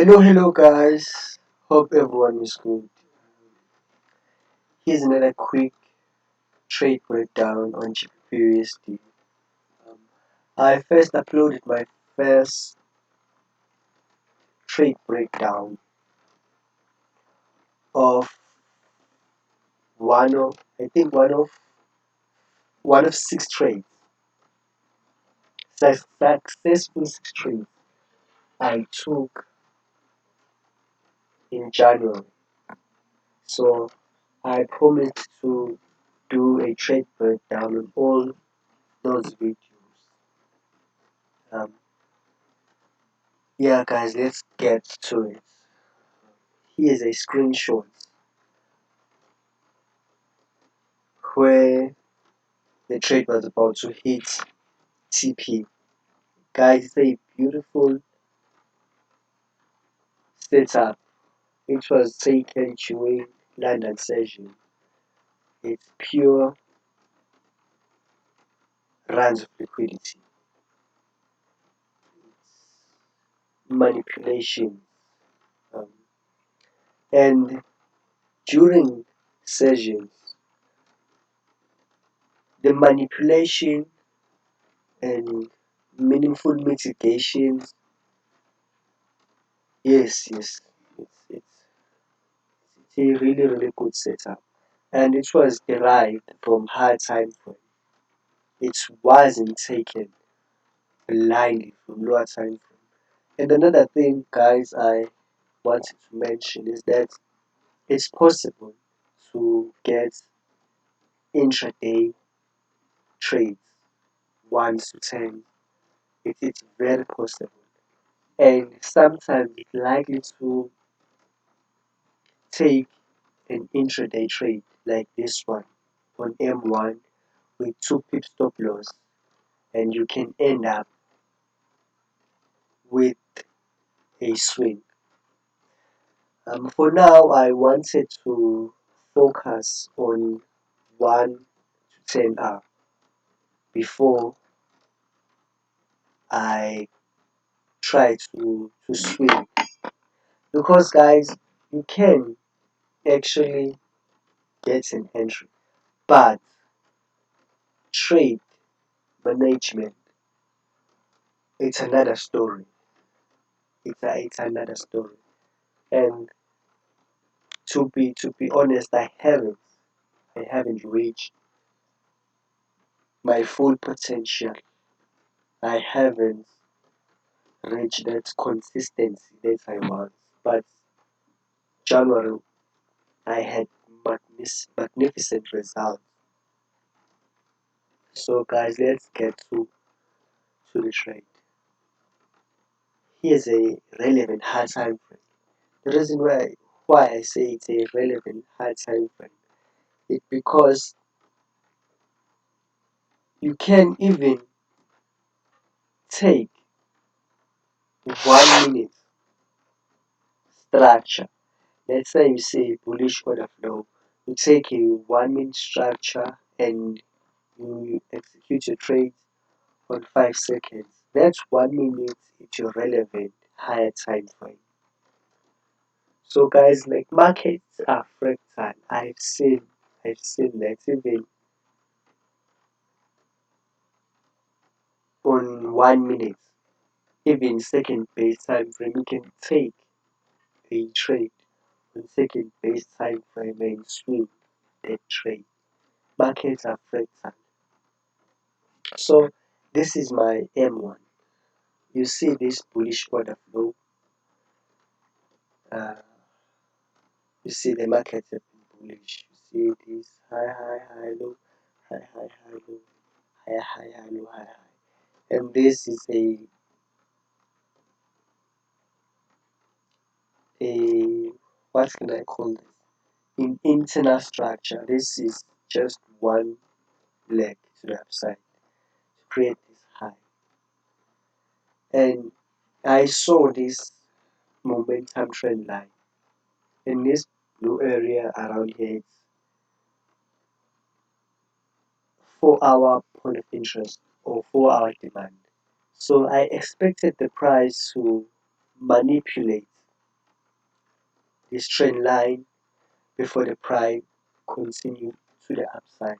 Hello guys. Hope everyone is good. Here's another quick trade breakdown on GBPUSD. Um, I first uploaded my first trade breakdown of one of I think one of six trades, successful six trades I took in January. So I promised to do a trade breakdown on all those videos. Um, yeah, guys, let's get to it. Here's a screenshot where the trade was about to hit TP. Guys, it's a beautiful setup. It was taken during London session. It's pure runs of liquidity. It's manipulation. Um, and during sessions, the manipulation and meaningful mitigations, yes, it's a really good setup. And it was derived from high time frame. It wasn't taken blindly from lower time frame. And another thing, guys, I wanted to mention is that it's possible to get intraday trades 1 to 10. It's very possible. And sometimes it's likely to take an intraday trade like this one on M1 with 2 pip stop loss, and you can end up with a swing. For now, I wanted to focus on 1 to 10 R before I try to swing. Because, guys, you can actually get an entry, but trade management, it's another story. It's another story. And to be honest, I haven't reached my full potential. I haven't reached that consistency that I want. But January, I had magnificent results. So guys, let's get to the trade. Here's a relevant high time frame. The reason why I say it's a relevant high time frame is because you can even take 1 minute structure. Let's say you say bullish order flow. You take a 1 minute structure and you execute your trade on 5 seconds. That's 1 minute into your relevant higher time frame. So guys, like markets are fractal. I've seen that even on 1 minute, even second base time frame, you can take a trade on second base time frame and swing that trade. Markets are fractal. So this is my M1. You see this bullish order flow. Uh, you see the market have been bullish. You see this high, low, high, low, high, low, high. And this is a what can I call this? In internal structure. This is just one leg to the upside to create this high. And I saw this momentum trend line in this blue area around here. It's 4 hour point of interest or 4 hour demand. So I expected the price to manipulate this trend line before the price continue to the upside.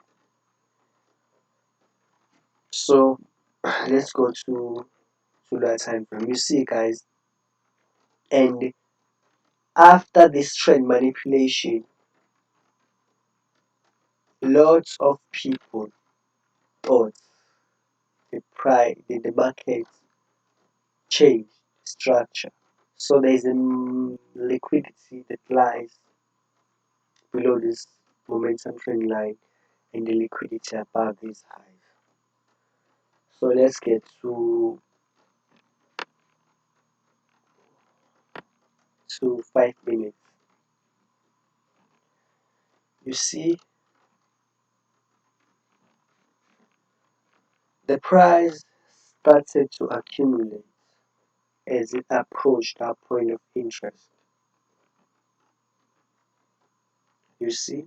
So let's go to that time frame. You see, guys, and after this trend manipulation, lots of people thought the market changed structure. So there's a liquidity that lies below this momentum trend line and the liquidity above this high. So let's get to 5 minutes. You see, the price started to accumulate as it approached our point of interest. You see,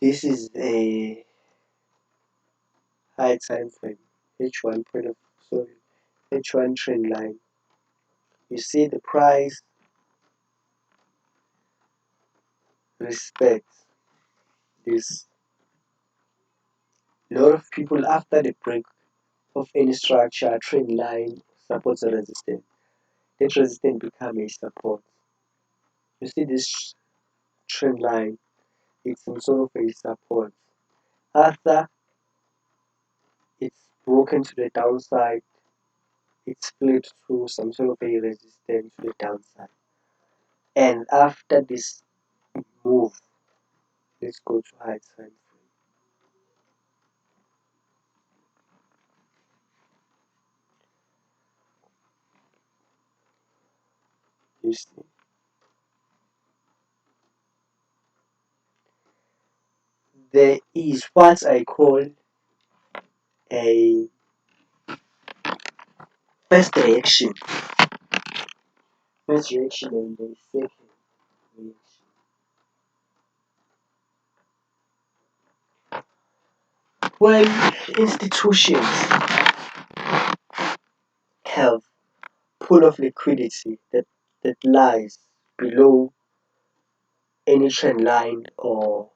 this is a high time frame, H1 point of sorry, H1 trend line. You see the price respects this. A lot of people after the break of any structure, trend line supports a resistance. That resistance become a support. You see this trend line, it's some sort of a support. After it's broken to the downside, it's split through some sort of a resistance to the downside. And after this move, let's go to high time frame. You see, there is what I call a first reaction. First reaction and the second reaction. When institutions have pool of liquidity that lies below any trend line or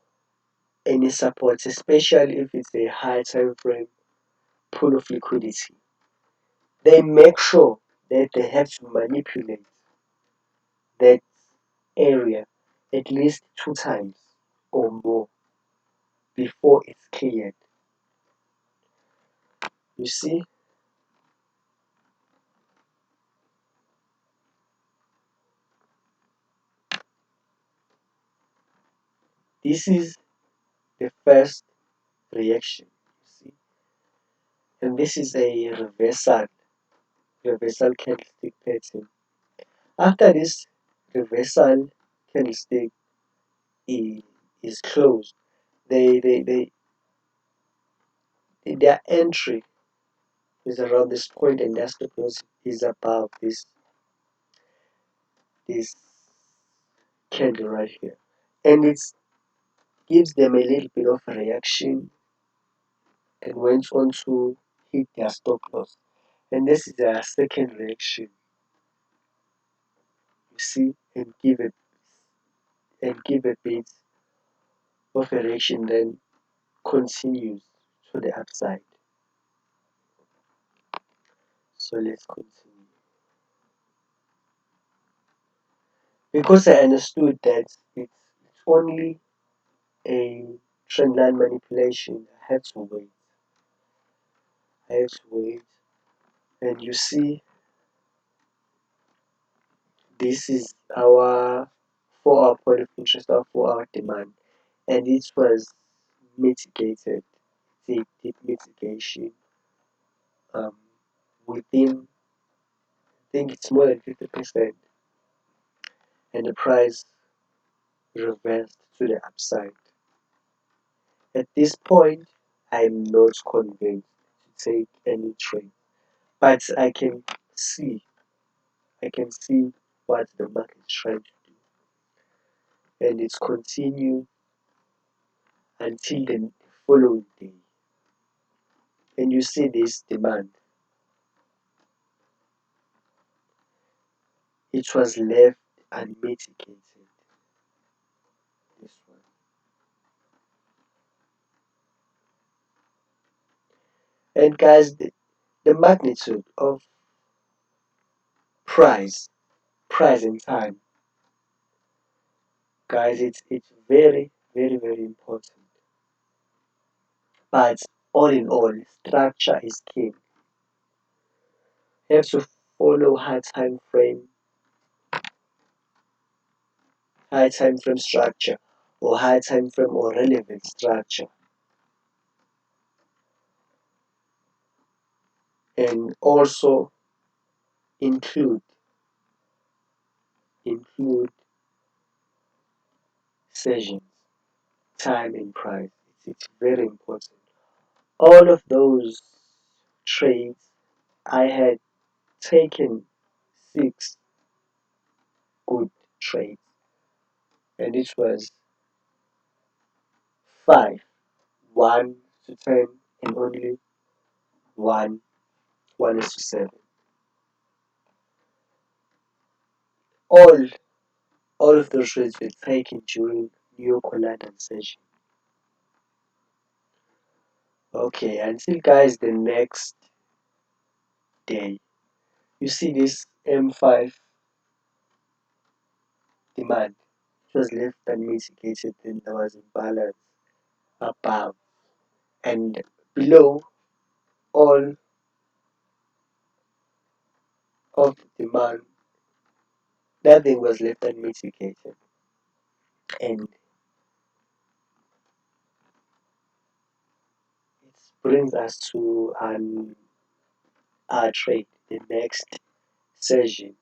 any support, especially if it's a high time frame pool of liquidity, they make sure that they have to manipulate that area at least 2 times or more before it's cleared. You see, this is the first reaction. You see, and this is a reversal candlestick pattern. After this reversal candlestick is closed, they their entry is around this point and their stop loss is above this candle right here. And it gives them a little bit of a reaction and went on to hit their stop loss. And this is their second reaction, you see, and give a bit of a reaction, then continues to the upside. So let's continue. Because I understood that it's only a trend line manipulation, I have to wait. I have to wait. And you see, this is our 4 hour point of interest, our 4 hour demand, and it was mitigated, the deep mitigation um, within, I think it's more than 50%, and the price reversed to the upside. At this point, I'm not convinced to take any trade, but see, I can see what the market is trying to do, and it's continued until the following day. And you see this demand. it was left unmitigated. This one. And guys, the magnitude of price, price and time, guys, it's very, very, very important. But all in all, structure is king. You have to follow high time frame structure, or high time frame or relevant structure, and also include include sessions, time and price. It's very important. All of those trades, I had taken 6 good trades, and it was 5, 1 to 10, and only one, 1:7. All all of those trades were taken during New Collider session. Okay, until guys the next day. You see this M5 demand. It was left unmitigated, then there was imbalance above and below. All of the demand, nothing was left unmitigated. And it brings us to our trade, the next session.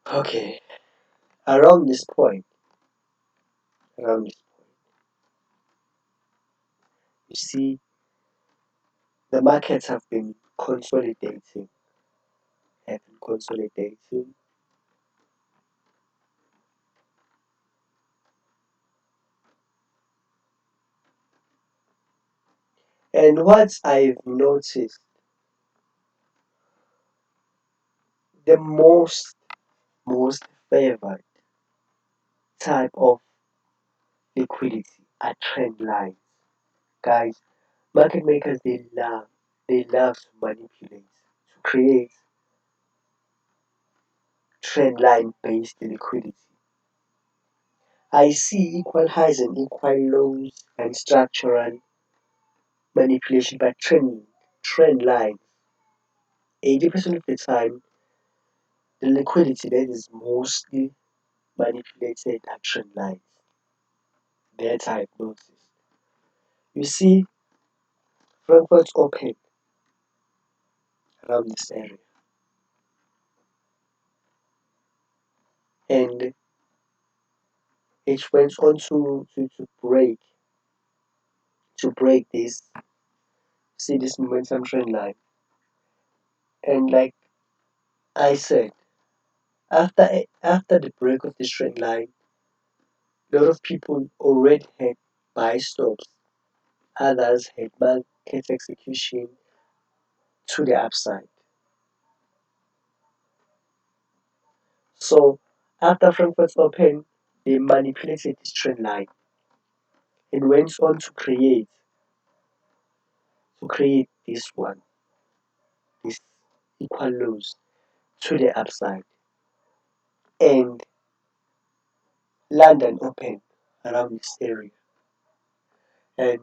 Okay, around this point, around this point, you see the markets have been consolidating. And what I've noticed, the most favored type of liquidity are trend lines. Guys, market makers they love to manipulate, to create trend line based liquidity. I see equal highs and equal lows and structural manipulation by trend lines. 80% of the time, the liquidity that is mostly manipulated are trend lines. That I've noticed. You see, Frankfurt opened around this area, and it went on to break this, see this momentum trend line. And like I said, after the break of this trend line, a lot of people already had buy stops, others had market execution to the upside. So after Frankfurt opened, they manipulated this trend line and went on to create this one, this equal lows to the upside. And London opened around this area and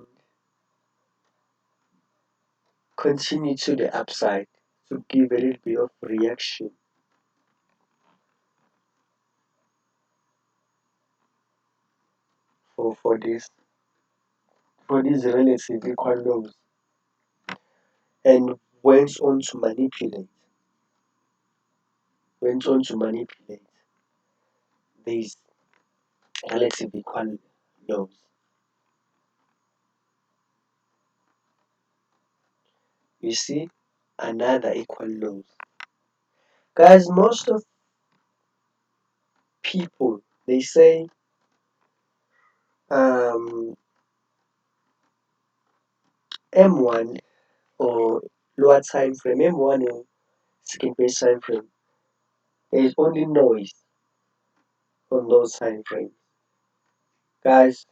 continued to the upside to give a little bit of reaction for these relative equal lows, and went on to manipulate these relative equal lows. You see, another equal lows. Guys, most of people they say um, M1 or lower time frame, M1 second best time frame. There is only noise on those time frames. Guys,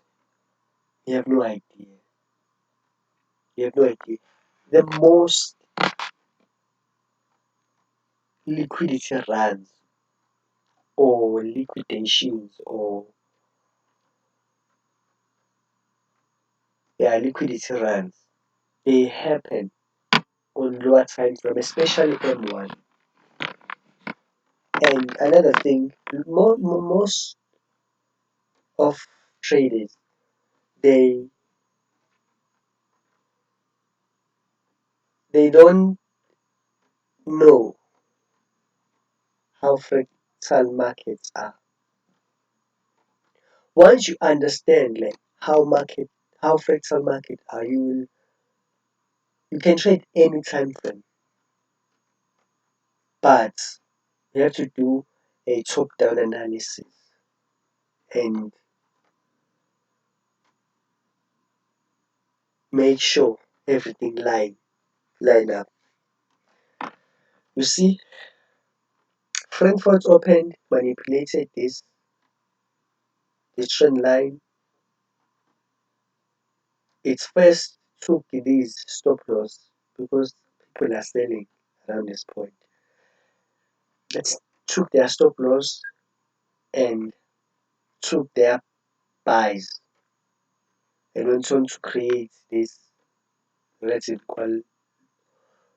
you have no idea. You have no idea. The most liquidity runs or liquidations or liquidity runs, they happen on lower time frame, especially M1. And another thing, most of traders, they they don't know how fractal markets are. Once you understand like how fractal market are, you can trade any time frame, but you have to do a top-down analysis and make sure everything line up. You see, Frankfurt opened, manipulated this trend line. It first took these stop loss because people are selling around this point. It took their stop loss and took their buys and went on to create this relative equal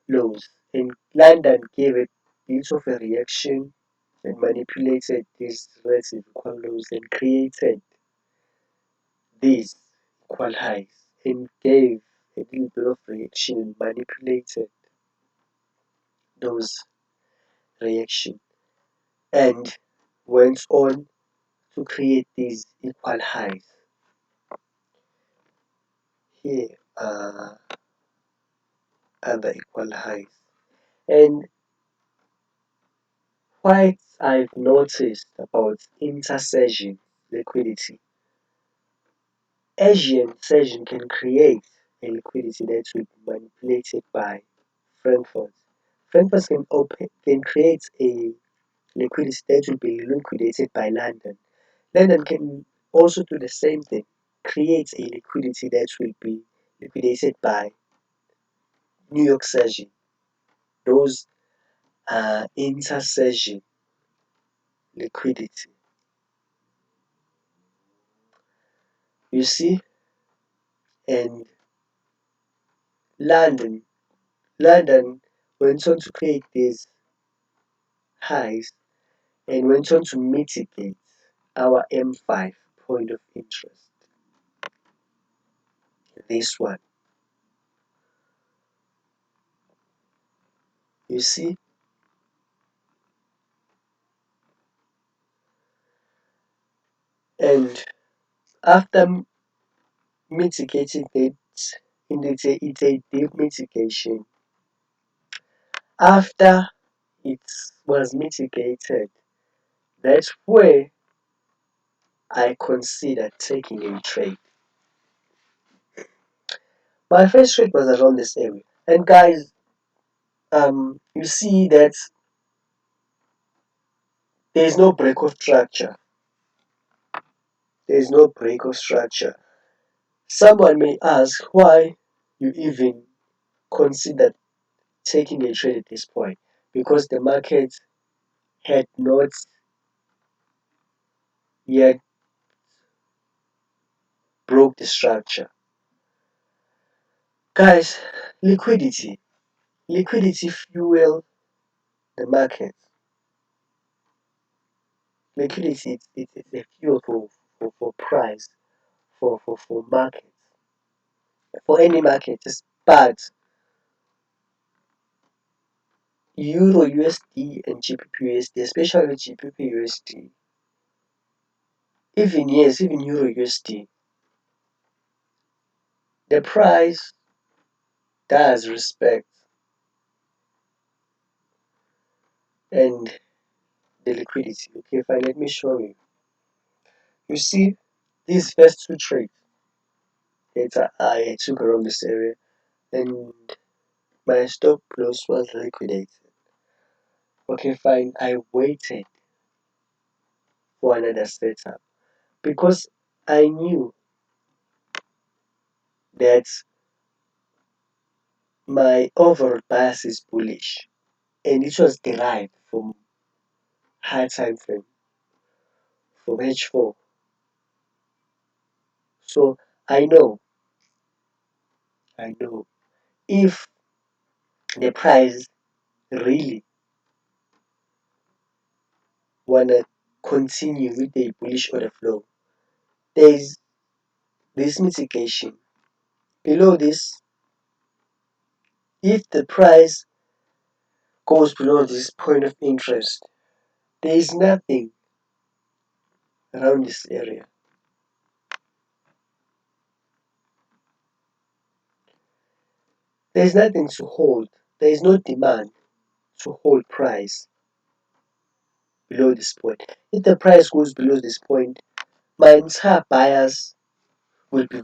lows. And London gave a bit of a reaction and manipulated these relative equal lows and created these equal highs and gave a little bit of reaction and manipulated those reaction and went on to create these equal highs. Here are other equal highs. And what I've noticed about intersession liquidity, Asian session can create a liquidity that will be manipulated by Frankfurt. Frankfurt can create a liquidity that will be liquidated by London. London can also do the same thing, create a liquidity that will be liquidated by New York session. Those are intersession liquidity. You see, and London London went on to create these highs and went on to mitigate our M5 point of interest. This one, you see, and after mitigating it, it's a deep mitigation. After it was mitigated, that's where I considered taking a trade. My first trade was around this area, and guys, you see that there is no break of structure. There is no break of structure. Someone may ask why you even considered taking a trade at this point, because the market had not yet broke the structure. Guys, liquidity fuel the market. Liquidity it's a fuel for price for markets, for any market. But Euro USD and GBPUSD, especially GBPUSD, even Euro USD, the price does respect and the liquidity. Okay, fine, let me show you. You see, these first two trades that I took around this area and my stop loss was liquidated. Okay, fine. I waited for another setup because I knew that my overall bias is bullish, and it was derived from high time frame from H4. So I know, I know if the price really wanna continue with the bullish order flow, there is this mitigation. Below this, if the price goes below this point of interest, there is nothing around this area. There is nothing to hold. There is no demand to hold price below this point. If the price goes below this point, my entire bias will be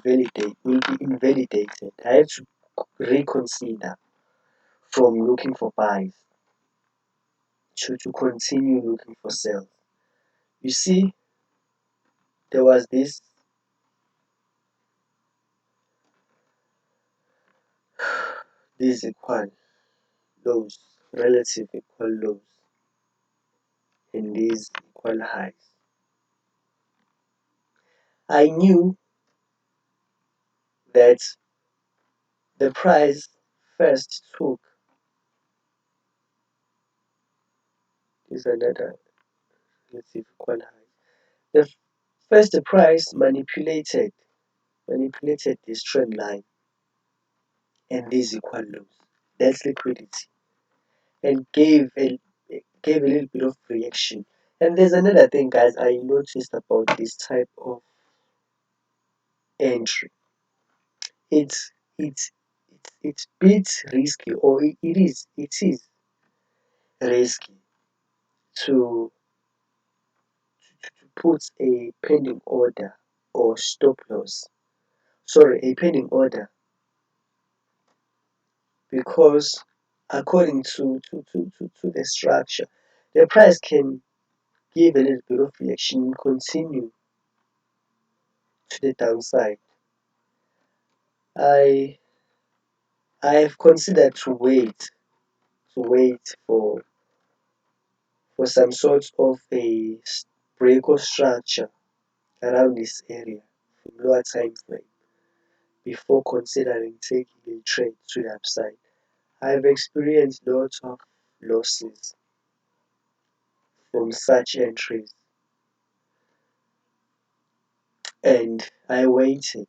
invalidated. I have to reconsider from looking for buys to continue looking for sales. You see, there was these equal lows, relative equal lows, and these equal highs. I knew that the price first took is another relative equal high. The first the price manipulated this trend line and these equal lows. That's liquidity and gave a little bit of reaction. And there's another thing, guys, I noticed about this type of entry. It's it's it's bit risky, or it is risky to put a pending order or stop loss. Sorry, a pending order, because according to the structure, the price can give a little bit of reaction and continue to the downside. I I have considered to wait for some sort of a break or structure around this area from lower time frame before considering taking a trade to the upside. I've experienced lots of losses from such entries, and I waited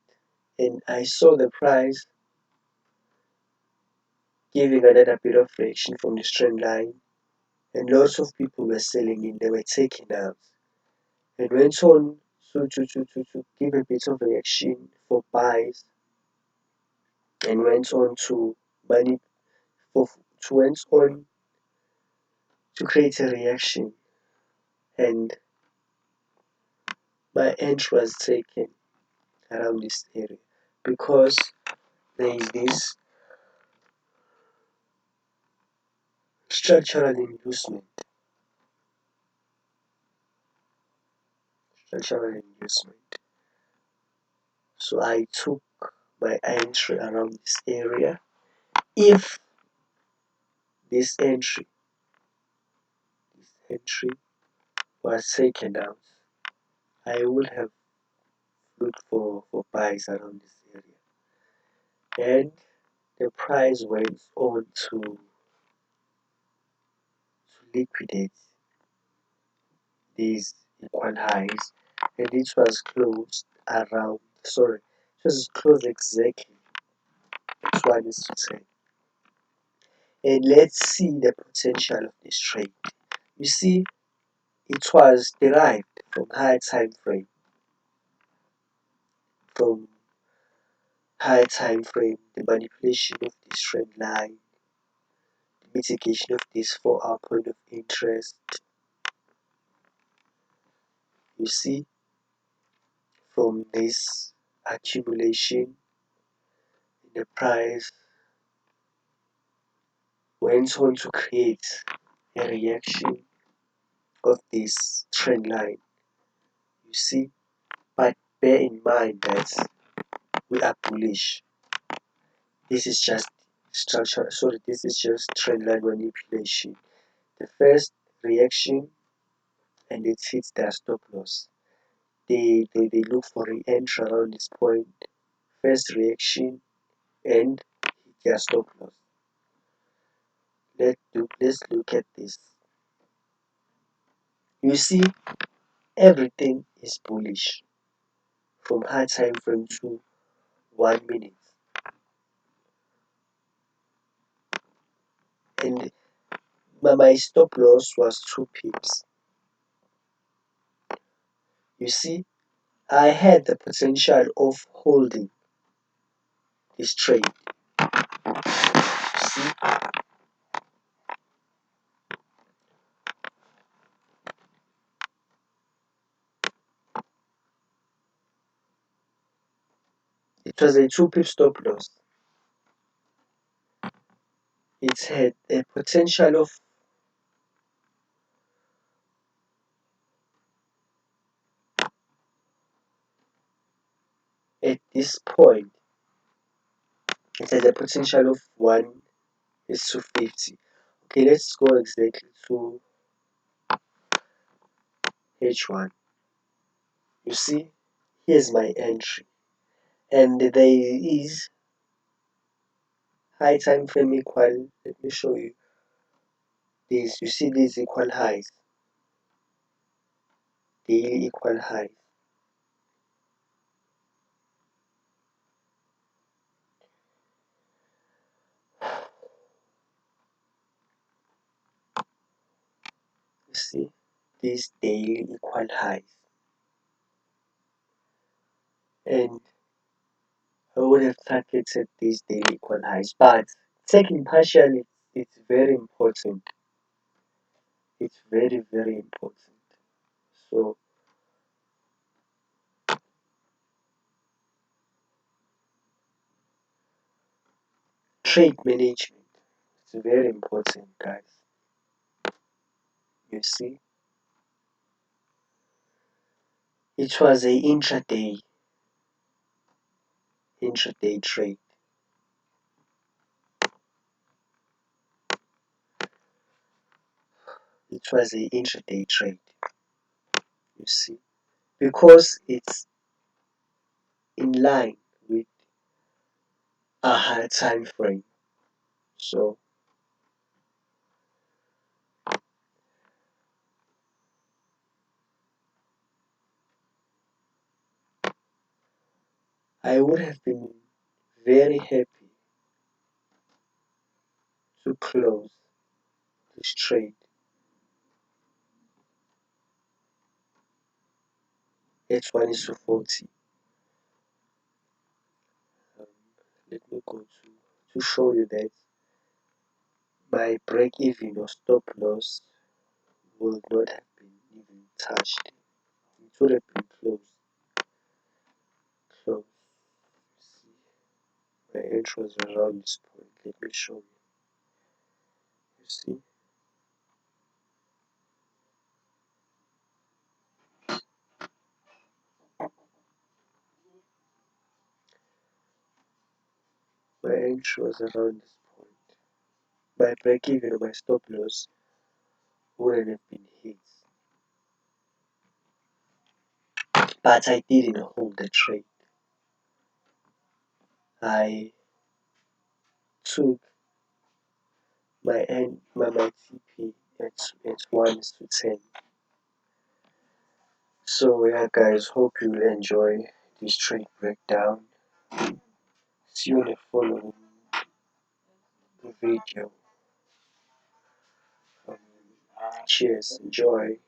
and I saw the price giving another bit of reaction from the trend line, and lots of people were selling in, they were taking out, and went on to give a bit of reaction for buys, and went on to money for went on to create a reaction, and my entry was taken around this area because there is this structural inducement. Structural inducement. So I took my entry around this area. If this entry was taken out, I would have looked for buys around this area. And the price went on to liquidate these equal highs, and it was closed around, sorry, it was closed exactly at 1 is to 10. And let's see the potential of this trade. You see, it was derived from higher time frame, from higher time frame, the manipulation of this trend line, the mitigation of this 4-hour point of interest. You see, from this accumulation in the price went on to create a reaction of this trend line, you see. But bear in mind that we are bullish. This is just this is just trend line manipulation. The first reaction and it hits their stop loss. They look for re-entry around this point. First reaction and hit their stop loss. Let's look at this. You see, everything is bullish from high time frame to 1 minute, and my stop loss was 2 pips. You see, I had the potential of holding this trade. You see, it was a 2 pip stop loss. It had a potential of at this point. It has a potential of 1 is to 50. Okay, let's go exactly to H1. You see, here's my entry, and there is high time frame equal. Let me show you this. You see these equal highs, daily equal highs. You see these daily equal highs, and I would have targeted these daily equal highs, but taking partially, it's very important. It's very important. So trade management, it's very important, guys. You see, it was a intraday trade. It was a intraday trade. You see, because it's in line with a higher time frame. So I would have been very happy to close this trade at 1 is to 40. Um, Let me go to show you that my break even or stop loss would not have been even touched. It would have been closed. See, my entry was around this point. Let me show you. You see, my entry was around this point. My break even or my stop loss wouldn't have been hit. But I didn't hold the trade. I took my TP at 1 is to 10. So yeah guys, hope you'll enjoy this trade breakdown. See you in the following video. Cheers, enjoy.